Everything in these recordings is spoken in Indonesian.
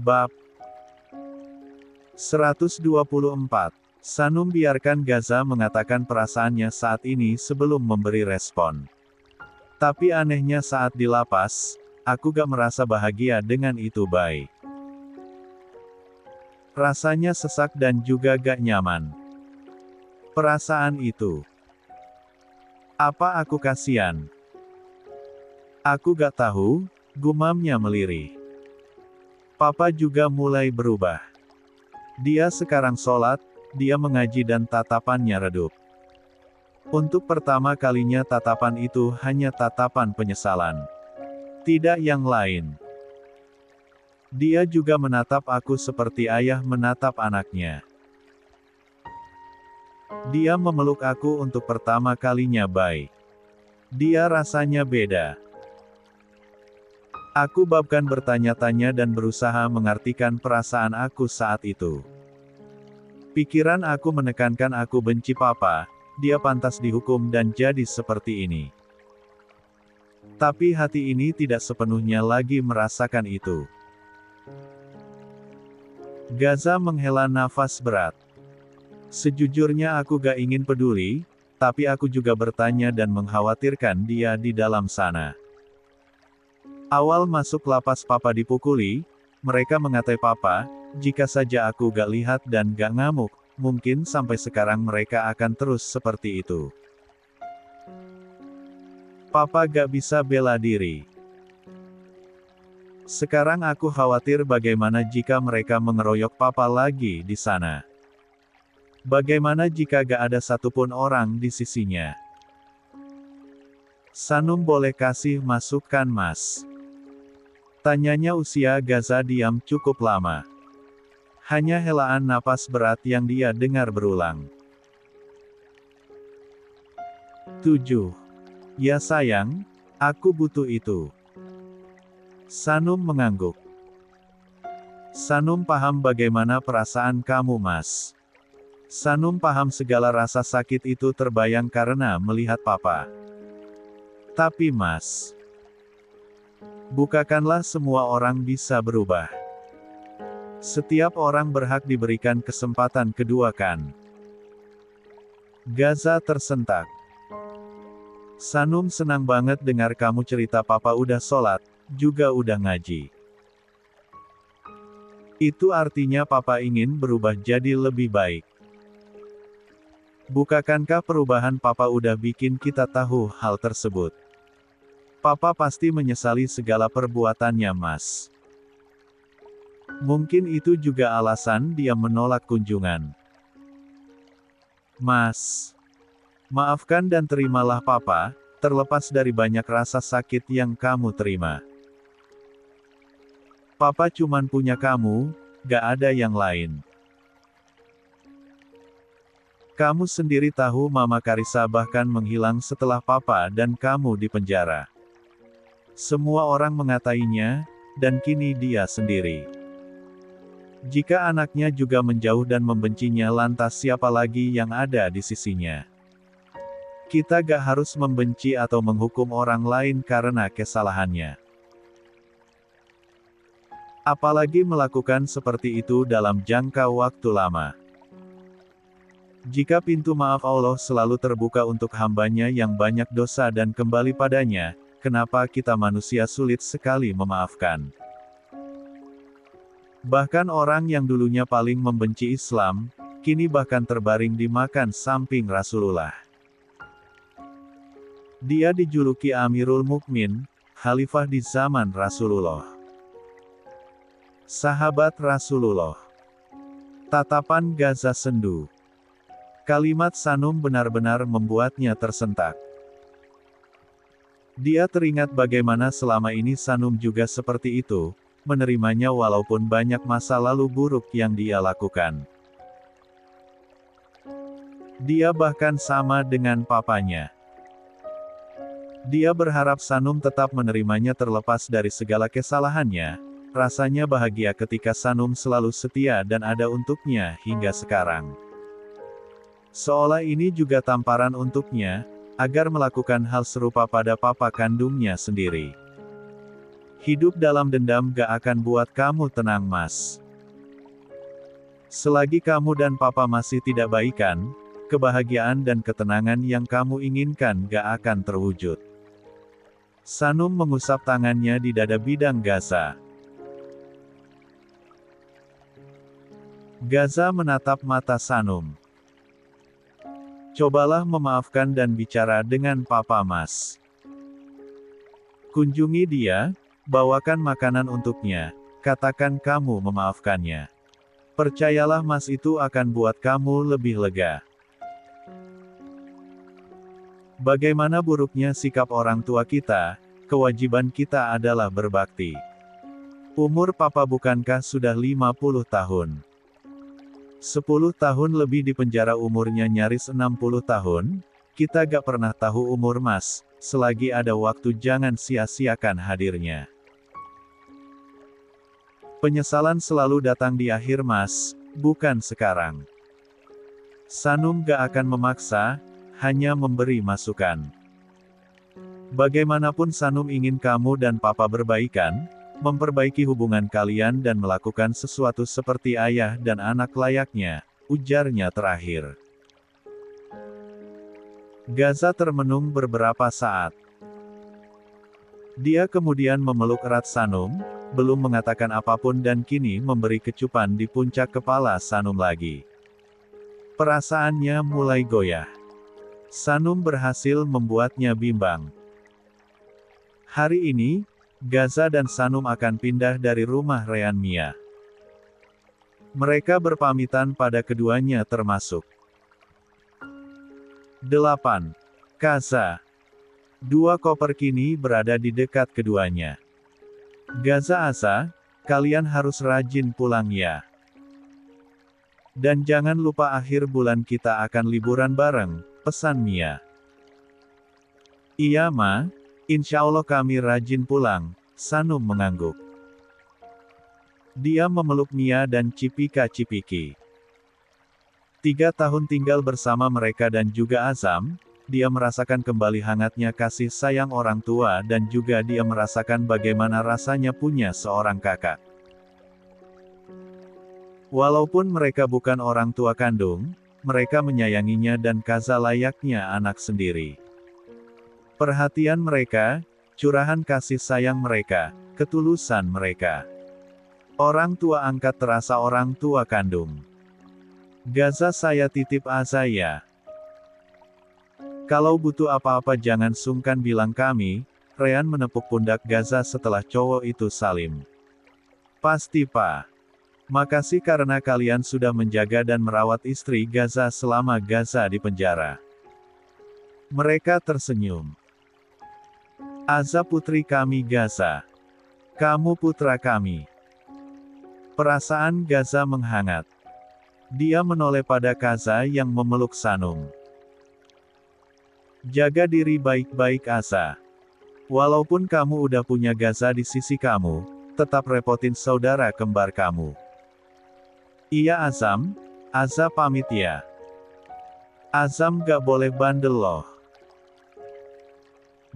Bab 124. Sanum biarkan Gaza mengatakan perasaannya saat ini sebelum memberi respon. Tapi anehnya saat di lapas, aku gak merasa bahagia dengan itu Bai. Rasanya sesak dan juga gak nyaman. Perasaan itu. Apa aku kasihan? Aku gak tahu, gumamnya melirih. Papa juga mulai berubah. Dia sekarang sholat, dia mengaji dan tatapannya redup. Untuk pertama kalinya tatapan itu hanya tatapan penyesalan. Tidak yang lain. Dia juga menatap aku seperti ayah menatap anaknya. Dia memeluk aku untuk pertama kalinya Bai. Dia rasanya beda. Aku bahkan bertanya-tanya dan berusaha mengartikan perasaan aku saat itu. Pikiran aku menekankan aku benci papa, dia pantas dihukum dan jadi seperti ini. Tapi hati ini tidak sepenuhnya lagi merasakan itu. Gaza menghela nafas berat. Sejujurnya aku gak ingin peduli, tapi aku juga bertanya dan mengkhawatirkan dia di dalam sana. Awal masuk lapas papa dipukuli, mereka mengatai papa, jika saja aku gak lihat dan gak ngamuk, mungkin sampai sekarang mereka akan terus seperti itu. Papa gak bisa bela diri. Sekarang aku khawatir bagaimana jika mereka mengeroyok papa lagi di sana. Bagaimana jika gak ada satupun orang di sisinya? Sanum boleh kasih masukan mas? Tanyanya usia Gaza diam cukup lama. Hanya helaan napas berat yang dia dengar berulang. 7. Ya sayang, aku butuh itu. Sanum mengangguk. Sanum paham bagaimana perasaan kamu mas. Sanum paham segala rasa sakit itu terbayang karena melihat papa. Tapi mas, bukakanlah semua orang bisa berubah. Setiap orang berhak diberikan kesempatan kedua kan? Gaza tersentak. Sanum senang banget dengar kamu cerita papa udah sholat, juga udah ngaji. Itu artinya papa ingin berubah jadi lebih baik. Bukakankah perubahan papa udah bikin kita tahu hal tersebut? Papa pasti menyesali segala perbuatannya mas. Mungkin itu juga alasan dia menolak kunjungan. Mas, maafkan dan terimalah papa, terlepas dari banyak rasa sakit yang kamu terima. Papa cuman punya kamu, gak ada yang lain. Kamu sendiri tahu Mama Karissa bahkan menghilang setelah papa dan kamu di penjara. Semua orang mengatainya, dan kini dia sendiri. Jika anaknya juga menjauh dan membencinya lantas siapa lagi yang ada di sisinya? Kita gak harus membenci atau menghukum orang lain karena kesalahannya. Apalagi melakukan seperti itu dalam jangka waktu lama. Jika pintu maaf Allah selalu terbuka untuk hambanya yang banyak dosa dan kembali padanya, kenapa kita manusia sulit sekali memaafkan? Bahkan orang yang dulunya paling membenci Islam, kini bahkan terbaring di makan samping Rasulullah. Dia dijuluki Amirul Mukmin, Khalifah di zaman Rasulullah. Sahabat Rasulullah. Tatapan Gaza sendu. Kalimat Sanum benar-benar membuatnya tersentak. Dia teringat bagaimana selama ini Sanum juga seperti itu, menerimanya walaupun banyak masa lalu buruk yang dia lakukan. Dia bahkan sama dengan papanya. Dia berharap Sanum tetap menerimanya terlepas dari segala kesalahannya, rasanya bahagia ketika Sanum selalu setia dan ada untuknya hingga sekarang. Seolah ini juga tamparan untuknya, agar melakukan hal serupa pada papa kandungnya sendiri. Hidup dalam dendam gak akan buat kamu tenang, Mas. Selagi kamu dan papa masih tidak baikan, kebahagiaan dan ketenangan yang kamu inginkan gak akan terwujud. Sanum mengusap tangannya di dada bidang Gaza. Gaza menatap mata Sanum. Cobalah memaafkan dan bicara dengan papa, Mas. Kunjungi dia, bawakan makanan untuknya, katakan kamu memaafkannya. Percayalah, Mas, itu akan buat kamu lebih lega. Bagaimana buruknya sikap orang tua kita, kewajiban kita adalah berbakti. Umur papa bukankah sudah 50 tahun? 10 tahun lebih di penjara, umurnya nyaris 60 tahun, kita gak pernah tahu umur Mas, selagi ada waktu jangan sia-siakan hadirnya. Penyesalan selalu datang di akhir, Mas, bukan sekarang. Sanum gak akan memaksa, hanya memberi masukan. Bagaimanapun Sanum ingin kamu dan papa berbaikan, memperbaiki hubungan kalian dan melakukan sesuatu seperti ayah dan anak layaknya, ujarnya terakhir. Gaza termenung beberapa saat. Dia kemudian memeluk erat Sanum, belum mengatakan apapun dan kini memberi kecupan di puncak kepala Sanum lagi. Perasaannya mulai goyah. Sanum berhasil membuatnya bimbang. Hari ini, Gaza dan Sanum akan pindah dari rumah Rean Mia. Mereka berpamitan pada keduanya termasuk 8. Gaza. 2 koper kini berada di dekat keduanya. Gaza, Asa, kalian harus rajin pulang ya. Dan jangan lupa akhir bulan kita akan liburan bareng, pesan Mia. Iya, Ma, insya Allah kami rajin pulang, Sanum mengangguk. Dia memeluk Mia dan Cipika-Cipiki. 3 tahun tinggal bersama mereka dan juga Azam, dia merasakan kembali hangatnya kasih sayang orang tua dan juga dia merasakan bagaimana rasanya punya seorang kakak. Walaupun mereka bukan orang tua kandung, mereka menyayanginya dan Gaza layaknya anak sendiri. Perhatian mereka, curahan kasih sayang mereka, ketulusan mereka. Orang tua angkat terasa orang tua kandung. Gaza, saya titip Asa ya. Kalau butuh apa-apa jangan sungkan bilang kami, Rean menepuk pundak Gaza setelah cowok itu salim. Pasti, Pak. Makasih karena kalian sudah menjaga dan merawat istri Gaza selama Gaza di penjara. Mereka tersenyum. Aza putri kami Gaza. Kamu putra kami. Perasaan Gaza menghangat. Dia menoleh pada Gaza yang memeluk Sanum. Jaga diri baik-baik, Asa. Walaupun kamu udah punya Gaza di sisi kamu, tetap repotin saudara kembar kamu. Iya Azam, Aza pamit ya. Azam gak boleh bandel loh.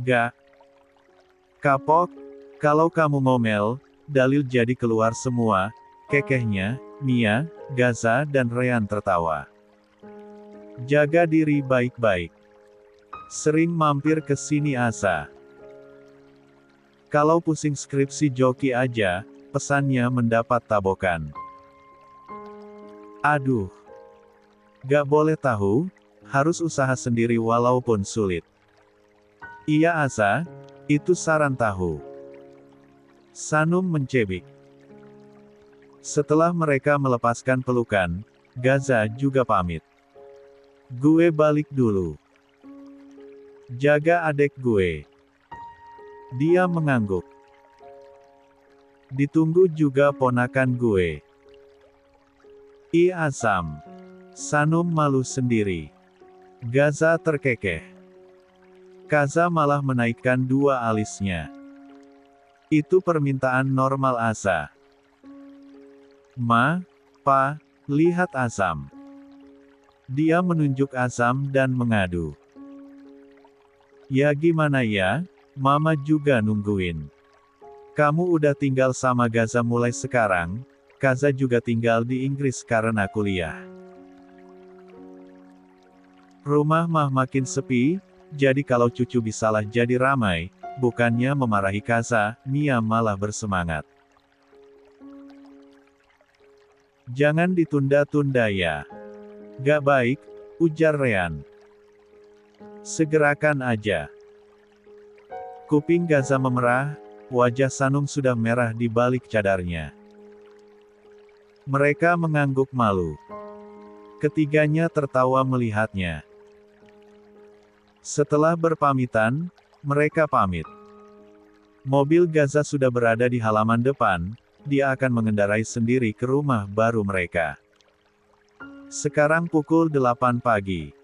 Gak. Kapok, kalau kamu ngomel, dalil jadi keluar semua, kekehnya, Mia, Gaza dan Rean tertawa. Jaga diri baik-baik. Sering mampir ke sini Asa. Kalau pusing skripsi joki aja, pesannya mendapat tabokan. Aduh. Gak boleh tahu, harus usaha sendiri walaupun sulit. Iya Asa, itu saran tahu. Sanum mencebik. Setelah mereka melepaskan pelukan, Gaza juga pamit. Gue balik dulu. Jaga adek gue. Dia mengangguk. Ditunggu juga ponakan gue. I Azam. Sanum malu sendiri. Gaza terkekeh. Gaza malah menaikkan 2 alisnya. Itu permintaan normal Asa. Ma, Pa, lihat Azam. Dia menunjuk Azam dan mengadu. Ya gimana ya, Mama juga nungguin. Kamu udah tinggal sama Gaza mulai sekarang, Gaza juga tinggal di Inggris karena kuliah. Rumah mah makin sepi, jadi kalau cucu bisalah jadi ramai, bukannya memarahi Gaza, Mia malah bersemangat. Jangan ditunda-tunda ya. Gak baik, ujar Rean. Segerakan aja. Kuping Gaza memerah, wajah Sanum sudah merah di balik cadarnya. Mereka mengangguk malu. Ketiganya tertawa melihatnya. Setelah berpamitan, mereka pamit. Mobil Gaza sudah berada di halaman depan, dia akan mengendarai sendiri ke rumah baru mereka. Sekarang pukul 8 pagi.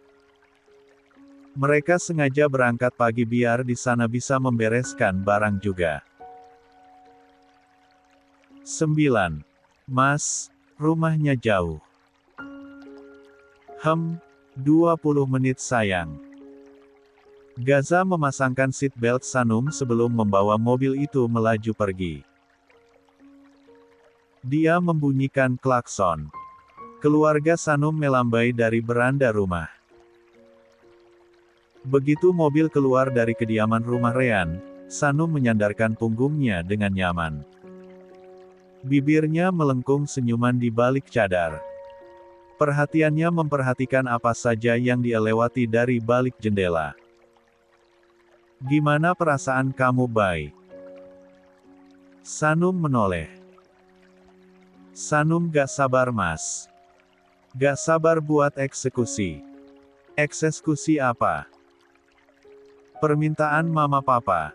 Mereka sengaja berangkat pagi biar di sana bisa membereskan barang juga. 9. Mas, rumahnya jauh. 20 menit sayang. Gaza memasangkan seat belt Sanum sebelum membawa mobil itu melaju pergi. Dia membunyikan klakson. Keluarga Sanum melambai dari beranda rumah. Begitu mobil keluar dari kediaman rumah Rean, Sanum menyandarkan punggungnya dengan nyaman. Bibirnya melengkung senyuman di balik cadar. Perhatiannya memperhatikan apa saja yang dia lewati dari balik jendela. Gimana perasaan kamu, Bay? Sanum menoleh. Sanum gak sabar, Mas. Gak sabar buat eksekusi. Eksekusi apa? Permintaan mama papa.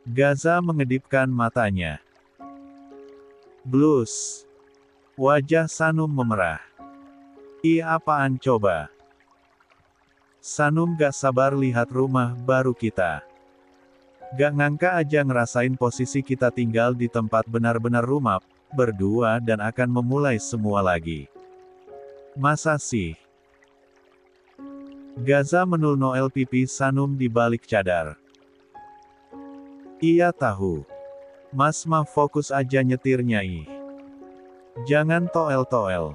Gaza mengedipkan matanya. Blues. Wajah Sanum memerah. Apaan coba? Sanum gak sabar lihat rumah baru kita. Gak ngangka aja ngerasain posisi kita tinggal di tempat benar-benar rumah, berdua dan akan memulai semua lagi. Masa sih? Gaza menul Noel pipi Sanum di balik cadar. Iya tahu. Mas mah fokus aja nyetirnya ih. Jangan toel-toel.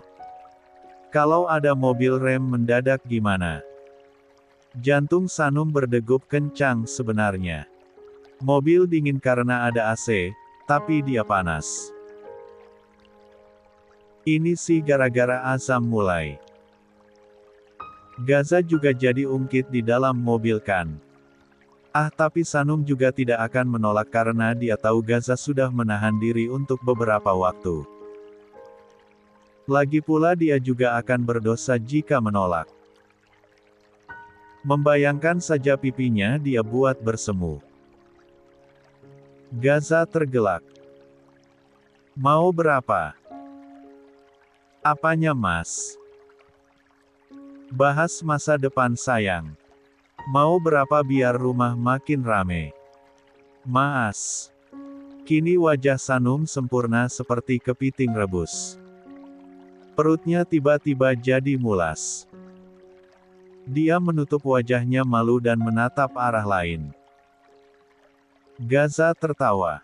Kalau ada mobil rem mendadak gimana? Jantung Sanum berdegup kencang sebenarnya. Mobil dingin karena ada AC, tapi dia panas. Ini sih gara-gara azam mulai. Gaza juga jadi ungkit di dalam mobil kan. Tapi Sanum juga tidak akan menolak karena dia tahu Gaza sudah menahan diri untuk beberapa waktu. Lagi pula dia juga akan berdosa jika menolak. Membayangkan saja pipinya dia buat bersemu. Gaza tergelak. Mau berapa? Apanya, Mas? Bahas masa depan sayang. Mau berapa biar rumah makin rame? Mas. Kini wajah Sanum sempurna seperti kepiting rebus. Perutnya tiba-tiba jadi mulas. Dia menutup wajahnya malu dan menatap arah lain. Gaza tertawa.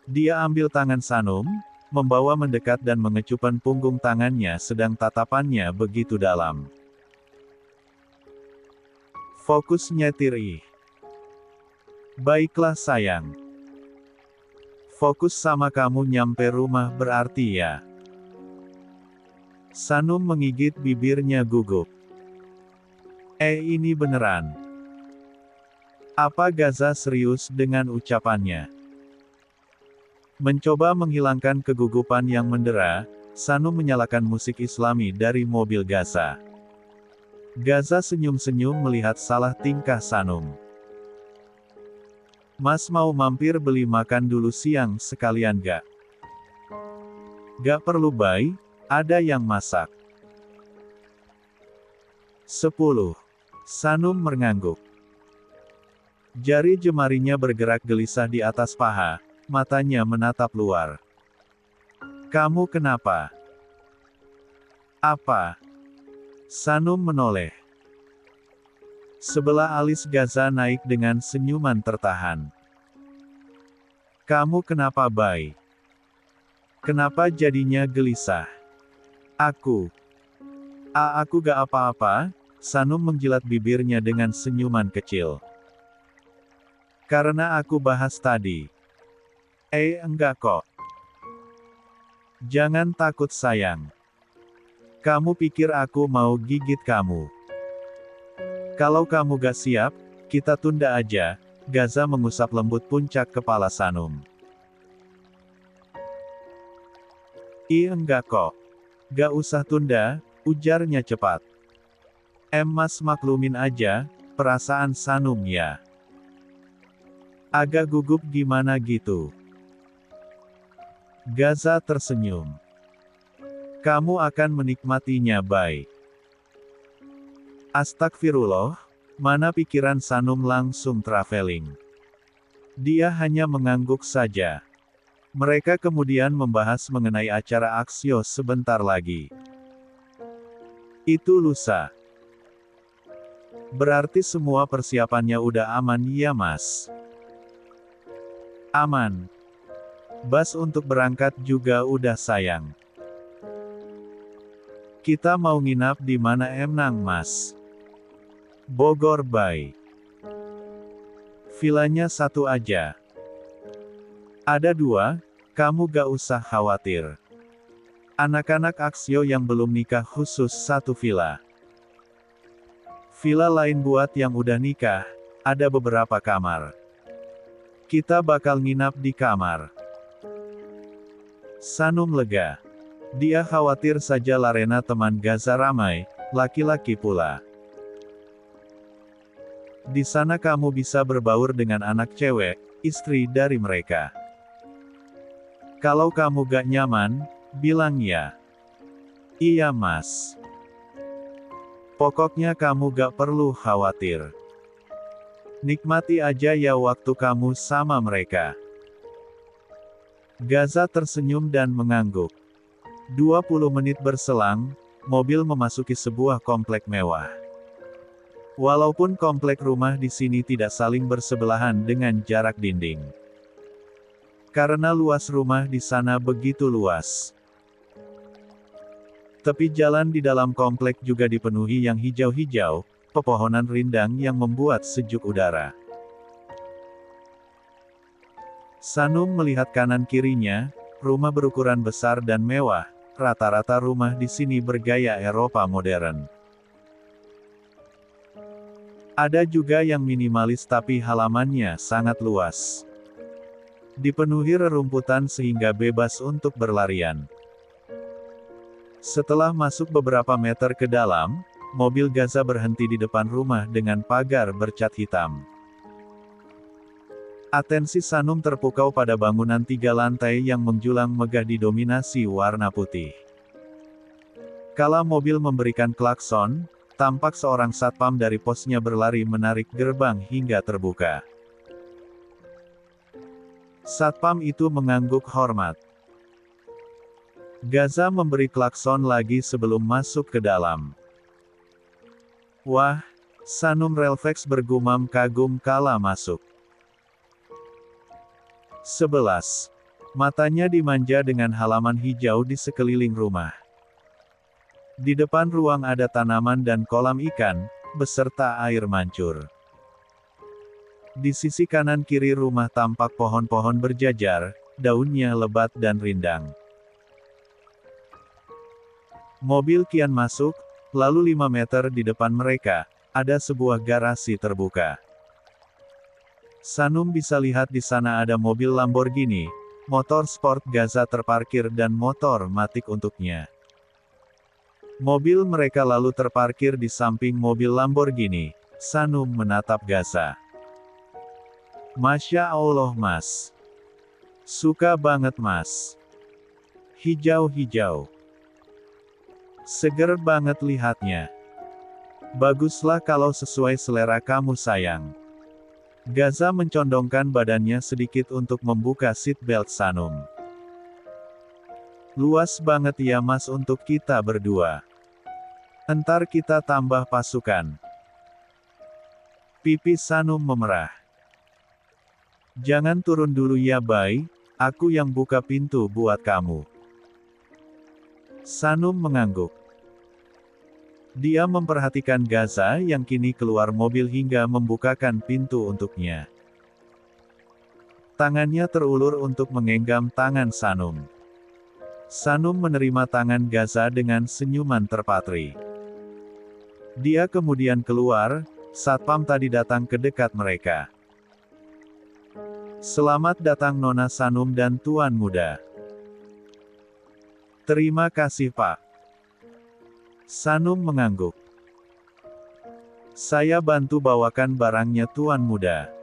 Dia ambil tangan Sanum, membawa mendekat dan mengecupan punggung tangannya sedang tatapannya begitu dalam. Fokus nyetir ih. Baiklah sayang. Fokus sama kamu nyampe rumah berarti ya. Sanum menggigit bibirnya gugup. Ini beneran. Apa Gaza serius dengan ucapannya? Mencoba menghilangkan kegugupan yang mendera, Sanum menyalakan musik Islami dari mobil Gaza. Gaza senyum-senyum melihat salah tingkah Sanum. Mas mau mampir beli makan dulu siang sekalian gak? Gak perlu Bay, ada yang masak. 10. Sanum mengangguk. Jari jemarinya bergerak gelisah di atas paha, matanya menatap luar. Kamu kenapa? Apa? Sanum menoleh. Sebelah alis Gaza naik dengan senyuman tertahan. Kamu kenapa, Bai? Kenapa jadinya gelisah? Aku gak apa-apa, Sanum menjilat bibirnya dengan senyuman kecil. Karena aku bahas tadi. Enggak kok. Jangan takut sayang. Kamu pikir aku mau gigit kamu? Kalau kamu gak siap, kita tunda aja. Gaza mengusap lembut puncak kepala Sanum. Enggak kok. Gak usah tunda, ujarnya cepat. Mas maklumin aja, perasaan Sanum ya. Agak gugup gimana gitu. Gaza tersenyum. Kamu akan menikmatinya, Bai. Astagfirullah, mana pikiran Sanum langsung traveling. Dia hanya mengangguk saja. Mereka kemudian membahas mengenai acara Axios sebentar lagi. Itu lusa. Berarti semua persiapannya udah aman ya, Mas? Aman. Bas untuk berangkat juga udah sayang. Kita mau nginap di mana emang, Mas? Bogor, Bai. Vilanya satu aja. Ada dua, kamu gak usah khawatir. Anak-anak Aksio yang belum nikah khusus satu villa. Villa lain buat yang udah nikah, ada beberapa kamar. Kita bakal nginap di kamar. Sanum lega. Dia khawatir saja Larena teman Gaza ramai, laki-laki pula. Di sana kamu bisa berbaur dengan anak cewek, istri dari mereka. Kalau kamu gak nyaman, bilang ya. Iya, Mas. Pokoknya kamu gak perlu khawatir. Nikmati aja ya waktu kamu sama mereka. Gaza tersenyum dan mengangguk. 20 menit berselang, mobil memasuki sebuah komplek mewah. Walaupun komplek rumah di sini tidak saling bersebelahan dengan jarak dinding. Karena luas rumah di sana begitu luas. Tepi jalan di dalam komplek juga dipenuhi yang hijau-hijau, pepohonan rindang yang membuat sejuk udara. Sanum melihat kanan kirinya, rumah berukuran besar dan mewah, rata-rata rumah di sini bergaya Eropa modern. Ada juga yang minimalis tapi halamannya sangat luas. Dipenuhi rerumputan sehingga bebas untuk berlarian. Setelah masuk beberapa meter ke dalam, mobil Gaza berhenti di depan rumah dengan pagar bercat hitam. Atensi Sanum terpukau pada bangunan 3 lantai yang menjulang megah didominasi warna putih. Kala mobil memberikan klakson, tampak seorang satpam dari posnya berlari menarik gerbang hingga terbuka. Satpam itu mengangguk hormat. Gaza memberi klakson lagi sebelum masuk ke dalam. Wah, Sanum Relvex bergumam kagum kala masuk. 11. Matanya dimanja dengan halaman hijau di sekeliling rumah. Di depan ruang ada tanaman dan kolam ikan, beserta air mancur. Di sisi kanan kiri rumah tampak pohon-pohon berjajar, daunnya lebat dan rindang. Mobil kian masuk, lalu 5 meter di depan mereka, ada sebuah garasi terbuka. Sanum bisa lihat di sana ada mobil Lamborghini, motor sport Gaza terparkir dan motor matic untuknya. Mobil mereka lalu terparkir di samping mobil Lamborghini. Sanum menatap Gaza. Masya Allah, Mas. Suka banget, Mas. Hijau-hijau. Seger banget lihatnya. Baguslah kalau sesuai selera kamu, sayang. Gaza mencondongkan badannya sedikit untuk membuka seat belt Sanum. Luas banget ya, Mas, untuk kita berdua. Entar kita tambah pasukan. Pipi Sanum memerah. Jangan turun dulu ya Bai, aku yang buka pintu buat kamu. Sanum mengangguk. Dia memperhatikan Gaza yang kini keluar mobil hingga membukakan pintu untuknya. Tangannya terulur untuk menggenggam tangan Sanum. Sanum menerima tangan Gaza dengan senyuman terpatri. Dia kemudian keluar, satpam tadi datang ke dekat mereka. Selamat datang Nona Sanum dan Tuan Muda. Terima kasih Pak. Sanum mengangguk. Saya bantu bawakan barangnya Tuan Muda.